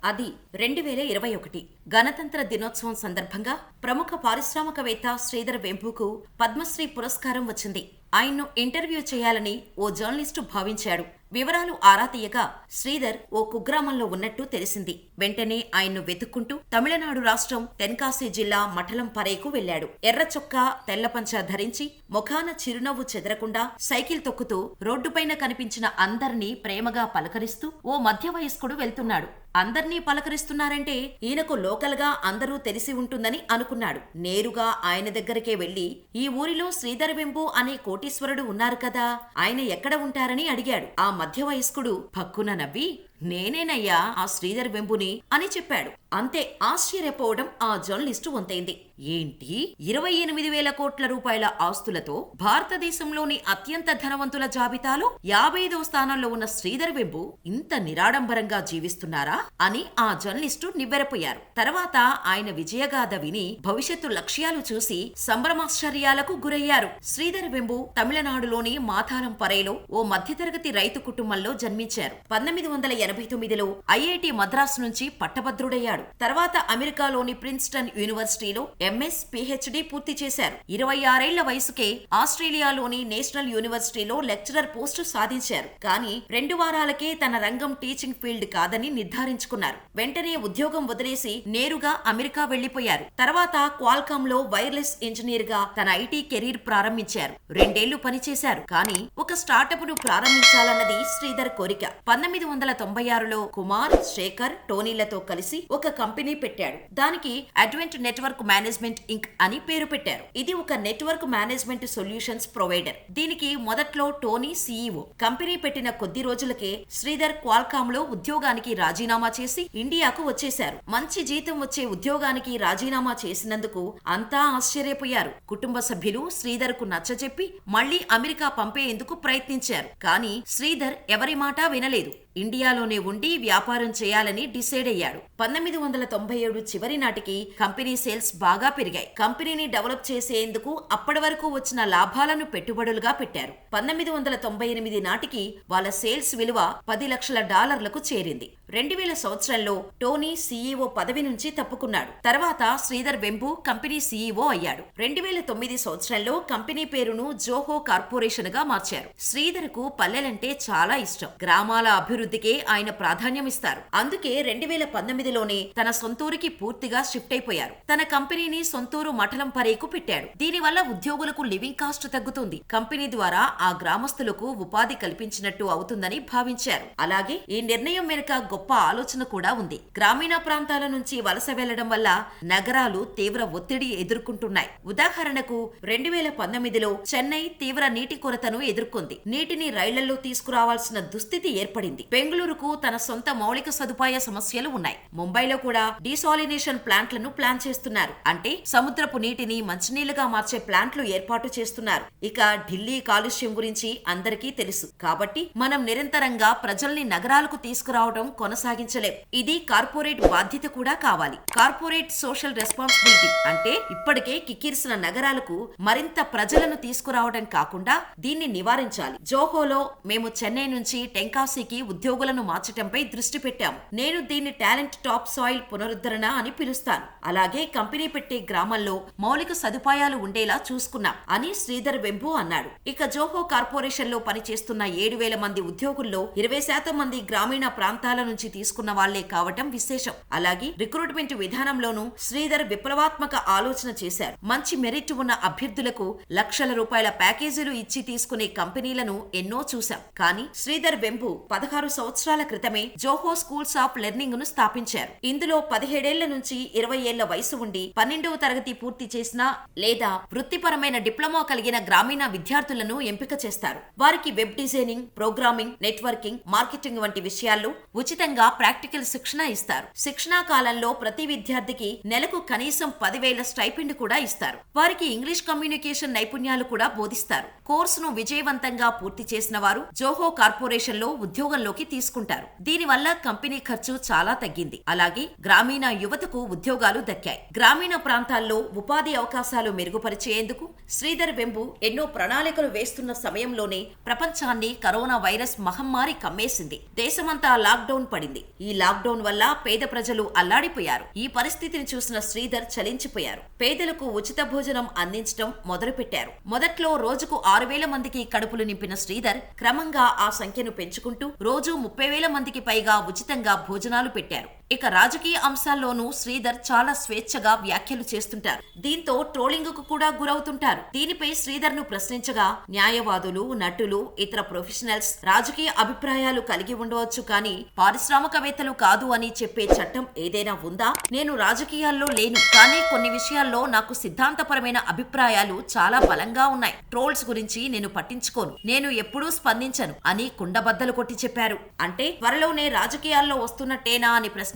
అది 2021 గణతంత్ర దినోత్సవం సందర్భంగా ప్రముఖ పారిశ్రామికవేత్త శ్రీధర్ వెంపుకు పద్మశ్రీ పురస్కారం వచ్చింది. ఆయన్ను ఇంటర్వ్యూ చేయాలని ఓ జర్నలిస్టు భావించాడు. వివరాలు ఆరా తీయగా శ్రీధర్ ఓ కుగ్రామంలో ఉన్నట్టు తెలిసింది. వెంటనే ఆయన్ను వెతుక్కుంటూ తమిళనాడు రాష్ట్రం తెన్కాసి జిల్లా మఠలంపరేకు వెళ్లాడు. ఎర్ర చొక్కా తెల్లపంచ ధరించి ముఖాన చిరునవ్వు చెదరకుండా సైకిల్ తొక్కుతూ రోడ్డుపైన కనిపించిన అందర్నీ ప్రేమగా పలకరిస్తూ ఓ మధ్య వయస్కుడు వెళ్తున్నాడు. అందర్నీ పలకరిస్తున్నారంటే ఈయనకు లోకల్ గా అందరూ తెలిసి ఉంటుందని అనుకున్నాడు. నేరుగా ఆయన దగ్గరికే వెళ్లి, ఈ ఊరిలో శ్రీధర్ వెంపు అనే కోటీశ్వరుడు ఉన్నారు కదా, ఆయన ఎక్కడ ఉంటారని అడిగాడు. ఆ మధ్య వయస్కుడు పక్కున నవ్వి, నేనేనయ్యా ఆ శ్రీధర్ వెంపుని అని చెప్పాడు. అంతే, ఆశ్చర్యపోవడం ఆ జర్నలిస్టు వంతైంది. ఏంటి, 28,000 కోట్ల రూపాయల ఆస్తులతో భారతదేశంలోని అత్యంత ధనవంతుల జాబితాలో 55వ స్థానంలో ఉన్న శ్రీధర్ వెంపు ఇంత నిరాడంబరంగా జీవిస్తున్నారా అని ఆ జర్నలిస్టు నివ్వెరపోయారు. తర్వాత ఆయన విజయగాథ విని భవిష్యత్తు లక్ష్యాలు చూసి సంభ్రమాశ్చర్యాలకు గురయ్యారు. శ్రీధర్ వెంపు తమిళనాడులోని మాథాలంపరేలో ఓ మధ్యతరగతి రైతు కుటుంబంలో జన్మించారు. 1989లో ఐఐటి మద్రాసు నుంచి పట్టభద్రుడయ్యాడు. తర్వాత అమెరికాలోని ప్రిన్స్టన్ యూనివర్సిటీలో ఎంఎస్ పిహెచ్డి పూర్తి చేశారు. 26 ఏళ్ల వయసుకే ఆస్ట్రేలియాలోని నేషనల్ యూనివర్సిటీలో లెక్చరర్ పోస్టు సాధించారు. కానీ 2 వారాలకే తన రంగం టీచింగ్ ఫీల్డ్ కాదని నిర్ధారించుకున్నారు. వెంటనే ఉద్యోగం వదిలేసి నేరుగా అమెరికా వెళ్లిపోయారు. తర్వాత క్వాల్కామ్ లో వైర్లెస్ ఇంజనీర్ గా తన ఐటీ కెరీర్ ప్రారంభించారు. 2 ఏళ్లు పనిచేశారు. కానీ ఒక స్టార్టప్ ను ప్రారంభించాలన్నది శ్రీధర్ కోరిక. 1996లో కుమార్, శేఖర్, టోనీలతో కలిసి ఒక కంపెనీ పెట్టాడు. దానికి అడ్వెంట్ నెట్వర్క్ మేనేజ్మెంట్ ఇంక్ అని పేరు పెట్టారు. ఇది ఒక నెట్వర్క్ మేనేజ్మెంట్ సొల్యూషన్స్ ప్రొవైడర్. దీనికి మొదట్లో టోనీ సీఈఓ. కంపెనీ పెట్టిన కొద్ది రోజులకే శ్రీధర్ క్వాల్కామ్ లో ఉద్యోగానికి రాజీనామా చేసి ఇండియాకు వచ్చేశారు. మంచి జీతం వచ్చే ఉద్యోగానికి రాజీనామా చేసినందుకు అంతా ఆశ్చర్యపోయారు. కుటుంబ సభ్యులు శ్రీధర్ కు నచ్చజెప్పి మళ్లీ అమెరికా పంపేందుకు ప్రయత్నించారు. కానీ శ్రీధర్ ఎవరి మాట వినలేదు. ఇండియాలోనే ఉండి వ్యాపారం చేయాలని డిసైడ్ అయ్యాడు. 1997 చివరి నాటికి కంపెనీ సేల్స్ బాగా పెరిగాయి. కంపెనీని డెవలప్ చేసేందుకు అప్పటి వరకు వచ్చిన లాభాలను పెట్టుబడులుగా పెట్టారు. 1998 నాటికి వాళ్ళ సేల్స్ విలువ $10 లక్షలకు చేరింది. 2000 సంవత్సరంలో టోనీ సీఈఓ పదవి నుంచి తప్పుకున్నాడు. తర్వాత శ్రీధర్ వెంపు కంపెనీ సీఈఓ అయ్యాడు. 2009 సంవత్సరంలో కంపెనీ పేరును జోహో కార్పొరేషన్ గా మార్చారు. శ్రీధర్ కు పల్లెలంటే చాలా ఇష్టం. గ్రామాల అభివృద్ధికే ఆయన ప్రాధాన్యమిస్తారు. అందుకే 2019లోనే తన సొంతూరికి పూర్తిగా షిఫ్ట్ అయిపోయారు. తన కంపెనీని సొంతూరు మఠలంపరేకు పెట్టాడు. దీనివల్ల ఉద్యోగులకు లివింగ్ కాస్ట్ తగ్గుతుంది. కంపెనీ ద్వారా ఆ గ్రామస్తులకు ఉపాధి కల్పించినట్టు అవుతుందని భావించారు. అలాగే ఈ నిర్ణయం వెనుక గొప్ప ఆలోచన కూడా ఉంది. గ్రామీణ ప్రాంతాల నుంచి వలస వెళ్లడం వల్ల నగరాలు తీవ్ర ఒత్తిడి ఎదుర్కొంటున్నాయి. ఉదాహరణకు 2019లో చెన్నై తీవ్ర నీటి కొరతను ఎదుర్కొంది. నీటిని రైళ్లలో తీసుకురావాల్సిన దుస్థితి ఏర్పడింది. బెంగళూరుకు తన సొంత మౌలిక సదుపాయ సమస్యలు ఉన్నాయి. ముంబైలో కూడా డీసాలినేషన్ ప్లాంట్లను ప్లాన్ చేస్తున్నారు. అంటే సముద్రపు నీటిని మంచినీళ్లుగా మార్చే ప్లాంట్లు ఏర్పాటు చేస్తున్నారు. ఇక ఢిల్లీ కాలుష్యం గురించి అందరికీ తెలుసు. కాబట్టి మనం నిరంతరంగా ప్రజల్ని నగరాలకు తీసుకురావడం కొనసాగించలేం. ఇది కార్పొరేట్ బాధ్యత కూడా కావాలి. కార్పొరేట్ సోషల్ రెస్పాన్సిబిలిటీ అంటే ఇప్పటికే కిక్కిరిసిన నగరాలకు మరింత ప్రజలను తీసుకురావడం కాకుండా దీన్ని నివారించాలి. జోహోలో మేము చెన్నై నుంచి టెంకాసీకి ఉద్యోగులను మార్చటంపై దృష్టి పెట్టాము. నేను దీన్ని టాలెంట్ టాప్ సాయిల్ పునరుద్ధరణ అని పిలుస్తాను. అలాగే కంపెనీ పెట్టే గ్రామంలో మౌలిక సదుపాయాలు ఉండేలా చూసుకున్నాం అని శ్రీధర్ వెంపు అన్నాడు. ఇక జోహో కార్పొరేషన్ లో పనిచేస్తున్న 7,000 మంది ఉద్యోగుల్లో 20% మంది గ్రామీణ ప్రాంతాల నుంచి తీసుకున్న వాళ్లే కావటం విశేషం. అలాగే రిక్రూట్మెంట్ విధానంలోనూ శ్రీధర్ విప్లవాత్మక ఆలోచన చేశారు. మంచి మెరిట్ ఉన్న అభ్యర్థులకు లక్షల రూపాయల ప్యాకేజీలు ఇచ్చి తీసుకునే కంపెనీలను ఎన్నో చూశాం. కానీ శ్రీధర్ వెంపు 16 సంవత్సరాల క్రితమే జోహో స్కూల్స్ ఆఫ్ లెర్నింగ్ ను స్థాపించారు. ఇందులో 17 ఏళ్ల నుంచి 20 ఏళ్ల వయసు ఉండి 12వ తరగతి పూర్తి చేసిన లేదా వృత్తిపరమైన డిప్లొమా కలిగిన గ్రామీణ విద్యార్థులను ఎంపిక చేస్తారు. వారికి web designing, programming, networking, marketing వంటి విషయాల్లో ఉచితంగా ప్రాక్టికల్ శిక్షణ ఇస్తారు. శిక్షణా కాలంలో ప్రతి విద్యార్థికి నెలకు కనీసం 10,000 స్టైపెండ్ కూడా ఇస్తారు. వారికి ఇంగ్లీష్ కమ్యూనికేషన్ నైపుణ్యాలు కూడా బోధిస్తారు. కోర్సును విజయవంతంగా పూర్తి చేసిన వారు జోహో కార్పొరేషన్ లో ఉద్యోగంలోకి పరిగణలోకి తీసుకుంటారు. దీనివల్ల కంపెనీ ఖర్చు చాలా తగ్గింది. అలాగే గ్రామీణ యువతకు ఉద్యోగాలు దక్కాయి. గ్రామీణ ప్రాంతాల్లో ఉపాధి అవకాశాలు మెరుగుపరిచేందుకు శ్రీధర్ వెంబు ఎన్నో ప్రణాళికలు వేస్తున్న సమయంలోనే ప్రపంచాన్ని కరోనా వైరస్ మహమ్మారి కమ్మేసింది. దేశమంతా లాక్డౌన్ పడింది. ఈ లాక్డౌన్ వల్ల పేద ప్రజలు అల్లాడిపోయారు. ఈ పరిస్థితిని చూసిన శ్రీధర్ చలించిపోయారు. పేదలకు ఉచిత భోజనం అందించడం మొదలుపెట్టారు. మొదట్లో రోజుకు 6,000 మందికి కడుపులు నింపిన శ్రీధర్ క్రమంగా ఆ సంఖ్యను పెంచుకుంటూ రోజు 30,000 మందికి పైగా ఉచితంగా భోజనాలు పెట్టారు. ఇక రాజకీయ అంశాల్లోనూ శ్రీధర్ చాలా స్వేచ్ఛగా వ్యాఖ్యలు చేస్తుంటారు. దీంతో ట్రోలింగ్ కు కూడా గురవుతుంటారు. దీనిపై శ్రీధర్ ను ప్రశ్నించగా న్యాయవాదులు, నటులు, ఇతర ప్రొఫెషనల్స్ రాజకీయ అభిప్రాయాలు కలిగి ఉండవచ్చు, కానీ పారిశ్రామికవేత్తలు కాదు అని చెప్పే చట్టం ఏదైనా ఉందా? నేను రాజకీయాల్లో లేను, కానీ కొన్ని విషయాల్లో నాకు సిద్ధాంతపరమైన అభిప్రాయాలు చాలా బలంగా ఉన్నాయి. ట్రోల్స్ గురించి నేను పట్టించుకోను, నేను ఎప్పుడూ స్పందించను అని కుండబద్దలు కొట్టి చెప్పారు. అంటే త్వరలోనే రాజకీయాల్లో వస్తున్నట్టేనా అని ప్రశ్నించగా,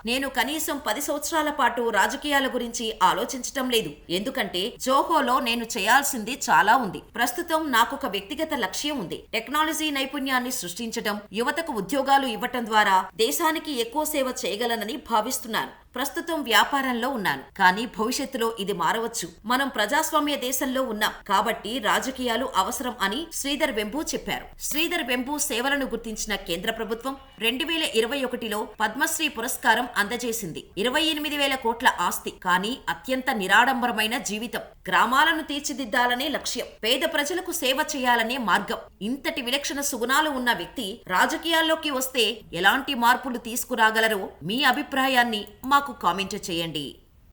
నేను కనీసం 10 సంవత్సరాల పాటు రాజకీయాల గురించి ఆలోచించటం లేదు. ఎందుకంటే జోహోలో నేను చేయాల్సింది చాలా ఉంది. ప్రస్తుతం నాకొక వ్యక్తిగత లక్ష్యం ఉంది. టెక్నాలజీ నైపుణ్యాన్ని సృష్టించడం, యువతకు ఉద్యోగాలు ఇవ్వటం ద్వారా దేశానికి ఎక్కువ సేవ చేయగలనని భావిస్తున్నాను. ప్రస్తుతం వ్యాపారంలో ఉన్నాను, కానీ భవిష్యత్తులో ఇది మారవచ్చు. మనం ప్రజాస్వామ్య దేశంలో ఉన్నాం, కాబట్టి రాజకీయాలు అవసరం అని శ్రీధర్ వెంబు చెప్పారు. శ్రీధర్ వెంబు సేవలను గుర్తించిన కేంద్ర ప్రభుత్వం 2021లో పద్మశ్రీ పురస్కారం అందజేసింది. 28,000 కోట్ల ఆస్తి, కానీ అత్యంత నిరాడంబరమైన జీవితం. గ్రామాలను తీర్చిదిద్దాలనే లక్ష్యం, పేద ప్రజలకు సేవ చేయాలనే మార్గం. ఇంతటి విలక్షణ సుగుణాలు ఉన్న వ్యక్తి రాజకీయాల్లోకి వస్తే ఎలాంటి మార్పులు తీసుకురాగలరో మీ అభిప్రాయాన్ని మాకు కామెంట్ చేయండి.